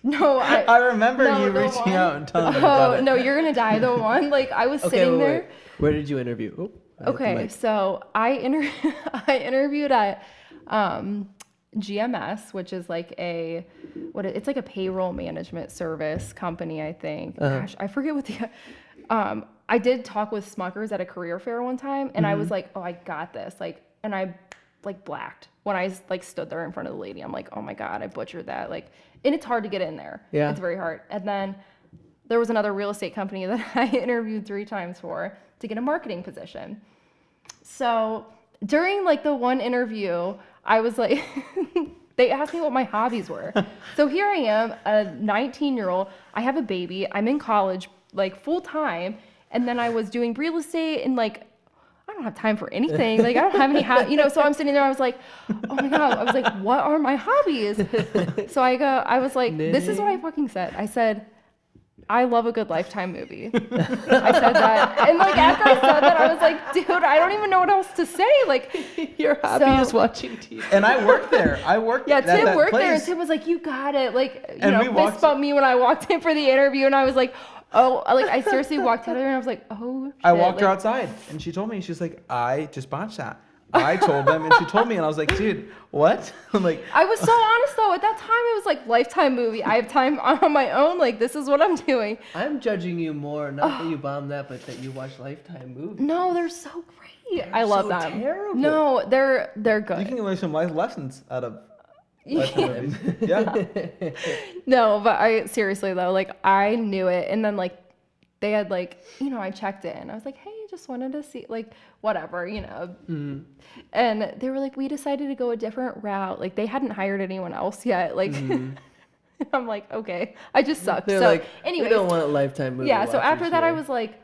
No, I remember you reaching out and telling me about it. Oh, no, you're going to die. The one, I was sitting there. Where did you interview? Oh, okay, so I interviewed at GMS, which is it's like a payroll management service company, I think. Gosh, I forget what the I did talk with Smuckers at a career fair one time, and I was like, oh, I got this. And I blacked when I stood there in front of the lady. I'm like, oh my God, I butchered that. And it's hard to get in there. Yeah. It's very hard. And then there was another real estate company that I interviewed 3 times for to get a marketing position. So during the one interview, I was they asked me what my hobbies were. So here I am, a 19-year-old. I have a baby. I'm in college, full time. And then I was doing real estate and I don't have time for anything. I don't have any, so I'm sitting there. I was like, oh my God. I was like, what are my hobbies? So I was like, this is what I fucking said. I said, I love a good Lifetime movie. I said that. And after I said that, I was like, dude, I don't even know what else to say. Your hobby is watching TV. And I worked there. Yeah, Tim worked there. And Tim was like, you got it. Fist bumped me when I walked in for the interview. And I was like, oh, I seriously walked out of there and I was like, oh, shit. I walked her outside and she told me, she's like, I just botched that. I told them and she told me and I was like, dude, what? I'm like, I was so honest though. At that time, it was Lifetime movie. I have time on my own. This is what I'm doing. I'm judging you more, not that you bombed that, but that you watch Lifetime movies. No, they're so great. I love them. Terrible. No, they're good. You can learn some life lessons out of Lifetime movies. Yeah. No, but I seriously though, I knew it, and then they had I checked in. I was like, hey, just wanted to see whatever, And they were like, we decided to go a different route. They hadn't hired anyone else yet. I'm like, okay, I just sucked. They're anyway, we don't want a Lifetime movie. Yeah. So after that, I was like,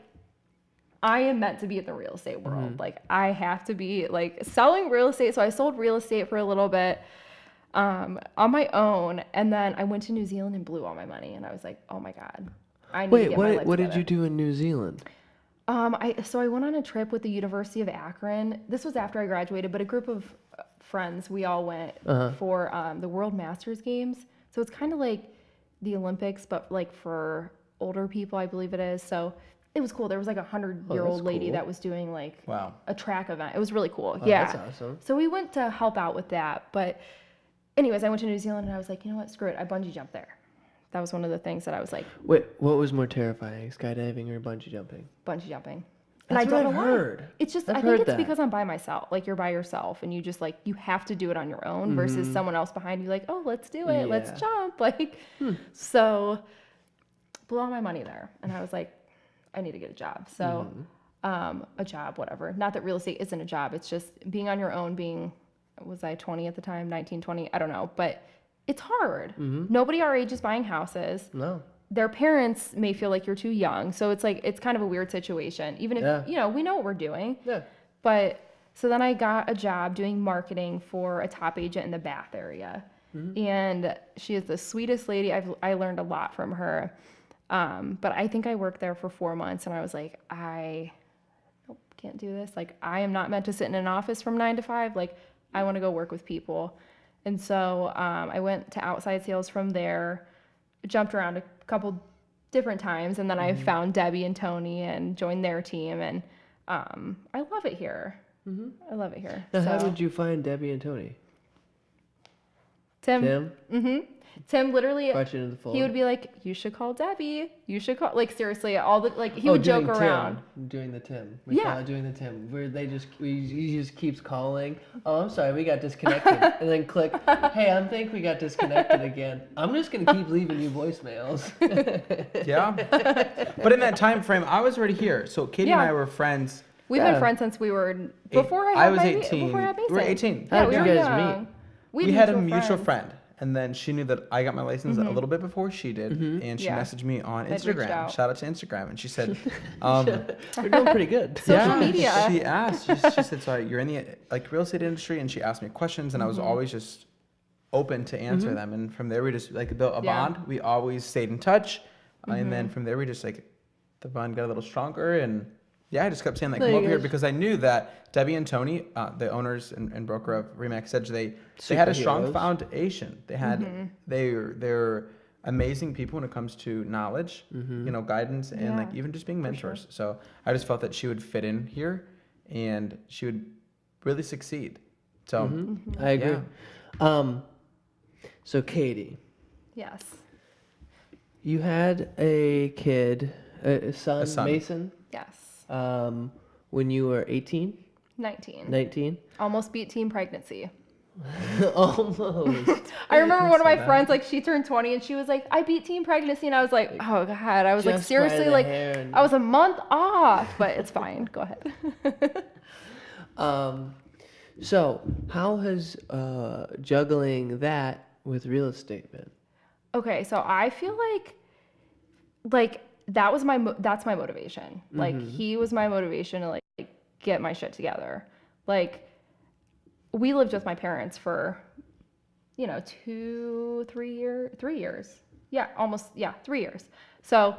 I am meant to be in the real estate world. I have to be selling real estate. So I sold real estate for a little bit. On my own, and then I went to New Zealand and blew all my money, and I was like, oh my God, I need to get my life what together. did you do in New Zealand? I went on a trip with the University of Akron. This was after I graduated, but a group of friends, we all went for the World Masters Games. So it's kind of like the Olympics, but for older people, I believe it is. So it was cool. There was a 100-year-old lady that was doing a track event. It was really cool. Yeah, that's awesome. So we went to help out with that, but anyways, I went to New Zealand and I was like, you know what, screw it. I bungee jumped there. That was one of the things that I was like, Wait, what was more terrifying, skydiving or bungee jumping? bungee jumping. That's I don't what I've know heard. why. It's just, I've I heard think it's that. because I'm by myself. Like, you're by yourself and you just like, you have to do it on your own versus someone else behind you like, oh, let's do it. Let's Yeah. jump. Like, so blew all my money there. And I was like, I need to get a job. So, a job, whatever. Not that real estate isn't a job. It's just being on your own, was I 20 at the time, 19, 20? I don't know. But it's hard. Nobody our age is buying houses. No. Their parents may feel like you're too young. So it's like, it's kind of a weird situation. Even if, we know what we're doing. Yeah. But so then I got a job doing marketing for a top agent in the Bath area. And she is the sweetest lady. I learned a lot from her. But I think I worked there for 4 months and I was like, I can't do this. Like, I am not meant to sit in an office from 9 to 5. Like, I want to go work with people. And so I went to outside sales from there, jumped around a couple different times, and then I found Debbie and Tony and joined their team. And I love it here. I love it here. Now, how did you find Debbie and Tony? Tim? Tim literally, Brought you into the fold? he would be like, you should call Debbie. You should call, like, seriously, he would joke around. Doing the Tim. We call it doing the Tim. Where he just keeps calling. Oh, I'm sorry, we got disconnected. And then click, hey, I think we got disconnected again. I'm just going to keep leaving you voicemails. Yeah. But in that time frame, I was already here. So Katie and I were friends. We've been friends since we were, before I was had 18. Before I had Mason. We were 18. Yeah, How did you guys young. meet? We had a mutual friend. And then she knew that I got my license a little bit before she did, and she messaged me on Instagram. Shout out to Instagram, and she said, "We're doing pretty good." Social media. She asked. She said, "So you're in the real estate industry," and she asked me questions, and I was always just open to answer them. And from there, we just built a bond. We always stayed in touch, and then from there, we just the bond got a little stronger, and I just kept saying come over here because I knew that Debbie and Tony, the owners and broker of Remax Edge, they had a strong foundation. They had they're amazing people when it comes to knowledge, guidance, and even just being mentors. Sure. So I just felt that she would fit in here, and she would really succeed. So I agree. Yeah. So Katie. Yes. You had a kid, a son. Mason. Yes. When you were 18? 19. Almost beat teen pregnancy. Almost. I remember one of my friends, she turned 20 and she was like, I beat teen pregnancy. And I was like, oh God. I was like, seriously, I was a month off, but it's fine. Go ahead. So how has juggling that with real estate been? Okay. So I feel like that's my motivation. He was my motivation to get my shit together. We lived with my parents for 3 years. Yeah, almost 3 years. So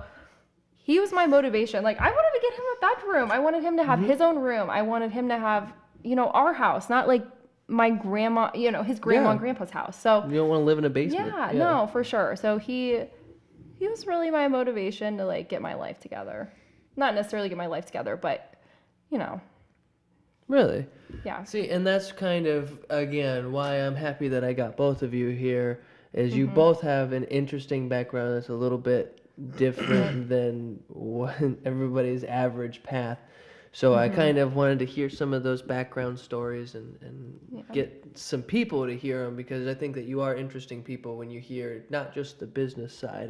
he was my motivation. I wanted to get him a bedroom. I wanted him to have his own room. I wanted him to have our house, not my grandma, his grandma and grandpa's house. So you don't want to live in a basement. Yeah, no, for sure. So he was really my motivation to get my life together. Not necessarily get my life together, but Really? Yeah. See, and that's kind of, again, why I'm happy that I got both of you here, is you both have an interesting background that's a little bit different than everybody's average path. So I kind of wanted to hear some of those background stories and get some people to hear them, because I think that you are interesting people when you hear not just the business side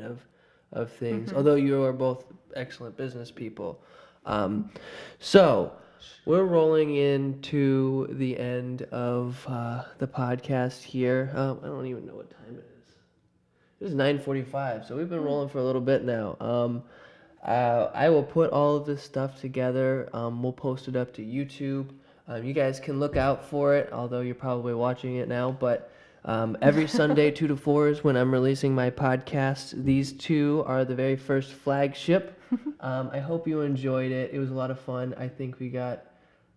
of things, although you are both excellent business people. So we're rolling into the end of the podcast here. I don't even know what time it is. It is 9:45, so we've been rolling for a little bit now. I will put all of this stuff together. We'll post it up to YouTube. You guys can look out for it, although you're probably watching it now. But every Sunday, 2 to 4 is when I'm releasing my podcast. These two are the very first flagship. I hope you enjoyed it. It was a lot of fun. I think we got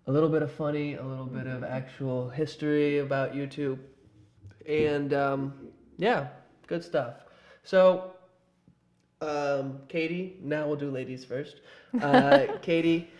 a little bit of funny, a little bit of actual history about YouTube. And good stuff. So Katie, now we'll do ladies first. Katie,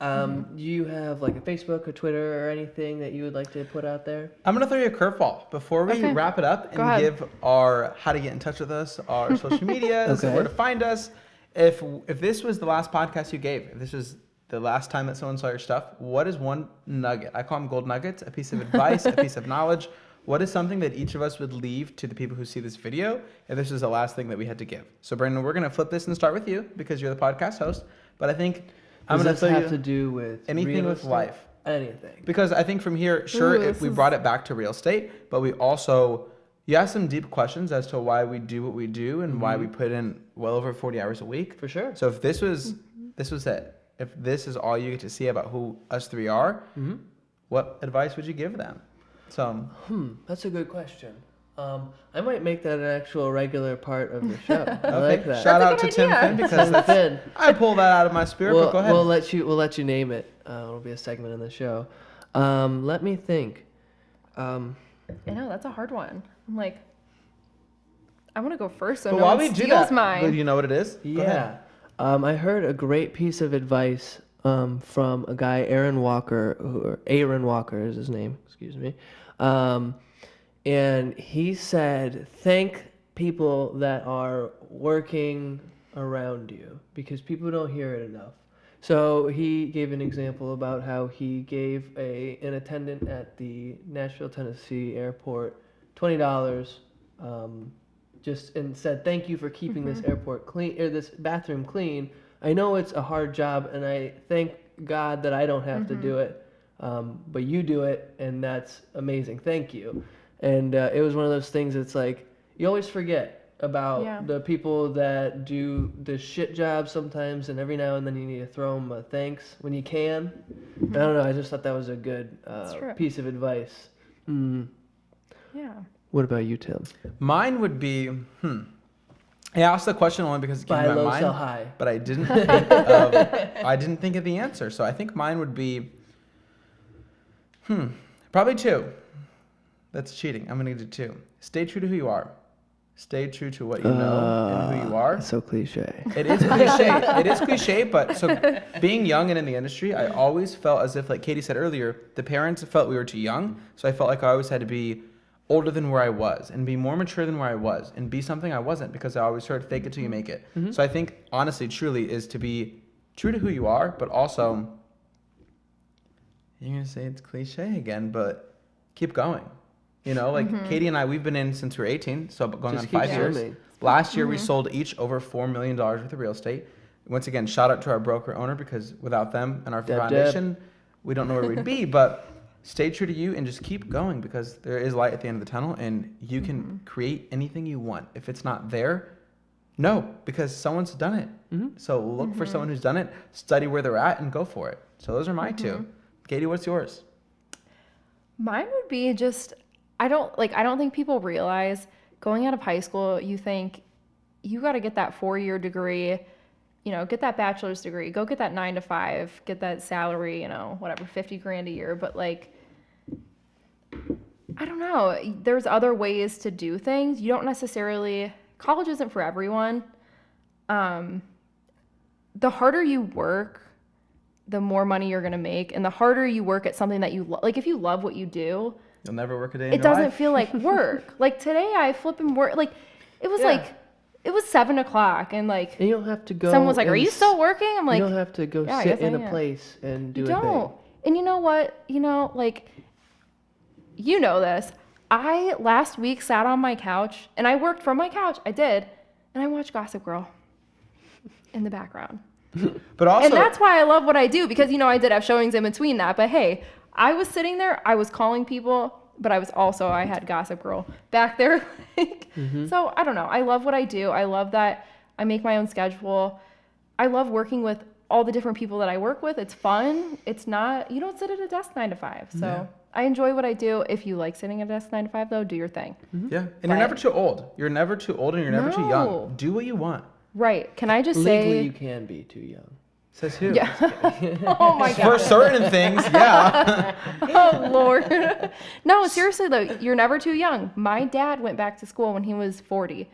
Do you have like a Facebook or Twitter or anything that you would like to put out there? I'm going to throw you a curveball before we Okay. wrap it up Go and ahead. give our how to get in touch with us, our social medias, Okay. where to find us. If this was the last podcast you gave, if this was the last time that someone saw your stuff, what is one nugget? I call them gold nuggets, a piece of advice, a piece of knowledge. What is something that each of us would leave to the people who see this video if this is the last thing that we had to give? So, Brandon, we're going to flip this and start with you because you're the podcast host. But I think I'm Does going this to have to do with anything real with estate? life. Anything. Because I think from here, sure, Ooh, we brought it back to real estate, but we also, you asked some deep questions as to why we do what we do and why we put in well over 40 hours a week. For sure. So if this was it, if this is all you get to see about who us three are, what advice would you give them? So That's a good question. I might make that an actual regular part of the show. I like that. Shout That's a out to good Tim idea. Finn because Tim Finn. I pull that out of my spirit. But go ahead. We'll let you name it. It'll be a segment in the show. Let me think. I know that's a hard one. I'm like, I want to go first, so but no while one we do steals that, mine. do you know what it is? Go ahead. Yeah. I heard a great piece of advice from a guy, Aaron Walker is his name, excuse me. And he said, thank people that are working around you because people don't hear it enough. So he gave an example about how he gave an attendant at the Nashville, Tennessee airport $20 just and said, thank you for keeping this airport clean or this bathroom clean. I know it's a hard job and I thank God that I don't have to do it, but you do it and that's amazing. Thank you. And it was one of those things that's like, you always forget about the people that do the shit job sometimes, and every now and then you need to throw them a thanks when you can. I don't know, I just thought that was a good piece of advice. Yeah. What about you, Tim? Mine would be, I asked the question only because it came Buy to my low, mind, sell high. but I didn't think of the answer. So I think mine would be, probably two. That's cheating. I'm gonna do two. Stay true to who you are. Stay true to what you know and who you are. So cliche. It is cliche. It is cliche, but so being young and in the industry, I always felt as if, like Katie said earlier, the parents felt we were too young. So I felt like I always had to be older than where I was and be more mature than where I was and be something I wasn't because I always heard fake it till you make it. So I think honestly, truly is to be true to who you are, but also, you're going to say it's cliche again, but keep going. You know, like Katie and I, we've been in since we were 18, so going Just on keep 5 years. building. Last year, we sold each over $4 million worth of real estate. Once again, shout out to our broker owner because without them and our foundation, we don't know where we'd be. But stay true to you and just keep going because there is light at the end of the tunnel and you can create anything you want. If it's not there, no, because someone's done it. So look for someone who's done it, study where they're at, and go for it. So those are my two. Katie, what's yours? Mine would be just, I don't think people realize going out of high school, you think you got to get that 4-year degree, you know, get that bachelor's degree, go get that 9 to 5, get that salary, you know, whatever, 50 grand a year. But like, I don't know, there's other ways to do things. You don't necessarily, college isn't for everyone. The harder you work, the more money you're going to make. And the harder you work at something that you like, if you love what you do, You'll never work a day in it your doesn't life. feel like work. Like today I flipping work, like it was like, it was 7 o'clock and like, And you don't have to go. someone was like, are and you still working? I'm like, you don't have to go yeah, I sit guess I in a am. place and do you a thing. don't. And you know what? You know, like, you know this. I last week sat on my couch and I worked from my couch. I did. And I watched Gossip Girl in the background. But also, And that's why I love what I do because, you know, I did have showings in between that. But hey, I was sitting there, I was calling people, but I had Gossip Girl back there. So I don't know. I love what I do. I love that I make my own schedule. I love working with all the different people that I work with. It's fun. It's not, you don't sit at a desk 9 to 5. So I enjoy what I do. If you like sitting at a desk 9 to 5 though, do your thing. yeah. And you're never too old. You're never too old and you're never too No. young. Do what you want. Right. Can I just Legally, say? you can be too young. Says who? Yeah. Oh my For God. certain things, yeah. Oh Lord. No, seriously though, you're never too young. My dad went back to school when he was 40.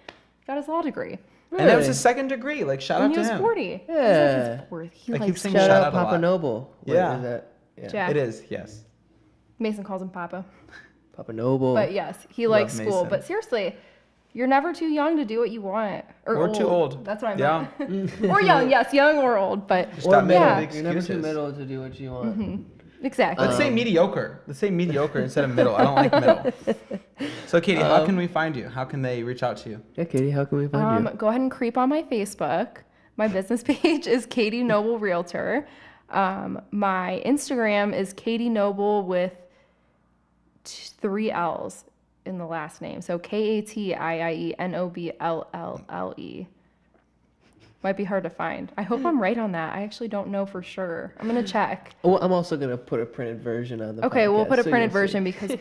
Got his law degree. And that was his second degree. Like, shout out When to he him. was 40. Yeah. He I keep likes saying Shout shout out out a Papa lot. Noble. Yeah. Is that? Yeah. Jack. It is, yes. Mason calls him Papa. Papa Noble. But yes, he likes school. Mason. But seriously, you're never too young to do what you want. Or too old. That's what I Yeah. meant. Or young, yes, young or old. But Just stop making yeah. big You're never too excuses. middle to do what you want. Exactly. Let's say mediocre. Let's say mediocre instead of middle. I don't like middle. So, Katie, how can we find you? How can they reach out to you? Yeah, Katie, how can we find you? Go ahead and creep on my Facebook. My business page is Katie Noble Realtor. My Instagram is Katie Noble with 3 L's in the last name. So KATIIENOBLLLE. Might be hard to find. I hope I'm right on that. I actually don't know for sure. I'm going to check. Well, I'm also going to put a printed version on the Okay, we'll podcast, put a so printed you'll see. version because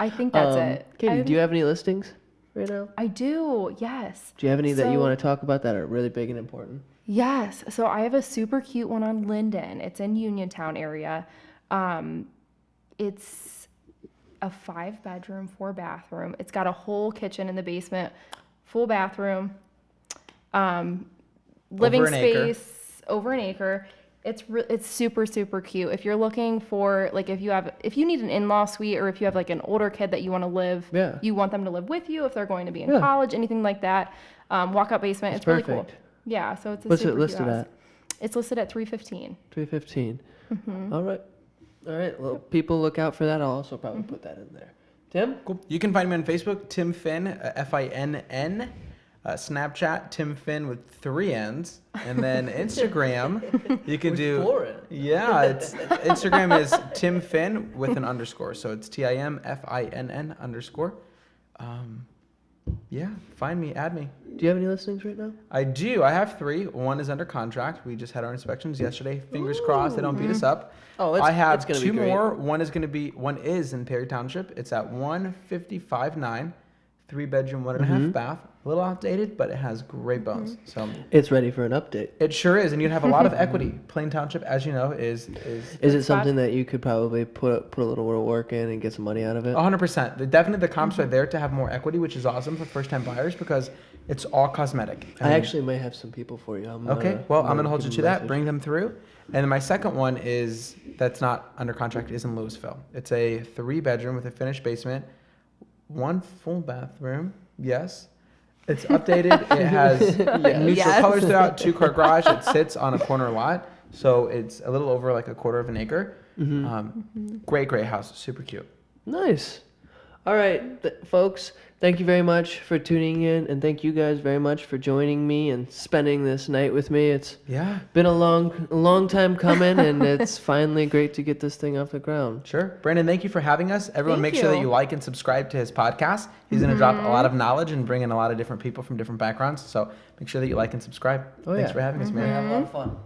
I think that's it. Katie, do you have any listings right now? I do, yes. Do you have any that you So- want to talk about that are really big and important? Yes. So I have a super cute one on Linden. It's in Uniontown area. It's a 5-bedroom, 4-bathroom. It's got a whole kitchen in the basement, full bathroom, living Over an acre. space over an acre. It's super, super cute. If you're looking for, like, if you need an in-law suite, or if you have like an older kid that you want to live, Yeah. you want them to live with you if they're going to be in Yeah. college, anything like that. Walkout basement. It's really cool. Perfect. Yeah, so it's a What's super it listed cute house. at? It's listed at $315. 315. Mm-hmm. All right. Well, people look out for that. I'll also probably put that in there. Tim? Cool. You can find me on Facebook, Tim Finn, Finn. Snapchat, Tim Finn with 3 N's. And then Instagram, you can With do. 4 N's. Yeah, Instagram is Tim Finn with an underscore. So it's TIMFINN underscore. Yeah, find me, add me. Do you have any listings right now? I do. I have 3. One is under contract. We just had our inspections yesterday. Fingers crossed they don't beat us up. Oh, I have it's gonna be 2 great. more. One is in Perry Township. It's at 155.9, 3-bedroom, 1.5 bath. A little outdated, but it has great bones. So It's ready for an update. it sure is, and you have a lot of equity. Plain Township, as you know, is Is it spot. something that you could probably put a little more work in and get some money out of it? 100%. Definitely the comps are there to have more equity, which is awesome for first-time buyers because it's all cosmetic. I actually may have some people for you. Okay, well, I'm gonna hold you give to them a that. message. Bring them through. And then my second one is that's not under contract. Is in Louisville. It's a 3-bedroom with a finished basement, 1 full bathroom. Yes, it's updated. It has neutral Yes. colors throughout. 2-car garage. It sits on a corner lot, so it's a little over like a quarter of an acre. Great house. Super cute. Nice. All right, folks, thank you very much for tuning in, and thank you guys very much for joining me and spending this night with me. It's Yeah, been a long time coming, and it's finally great to get this thing off the ground. sure. Brandon, thank you for having us. Everyone, Thank make sure that you. you like and subscribe to his podcast. He's going to drop a lot of knowledge and bring in a lot of different people from different backgrounds. So make sure that you like and subscribe. Oh, Thanks yeah. for having us, man. Have a lot of fun.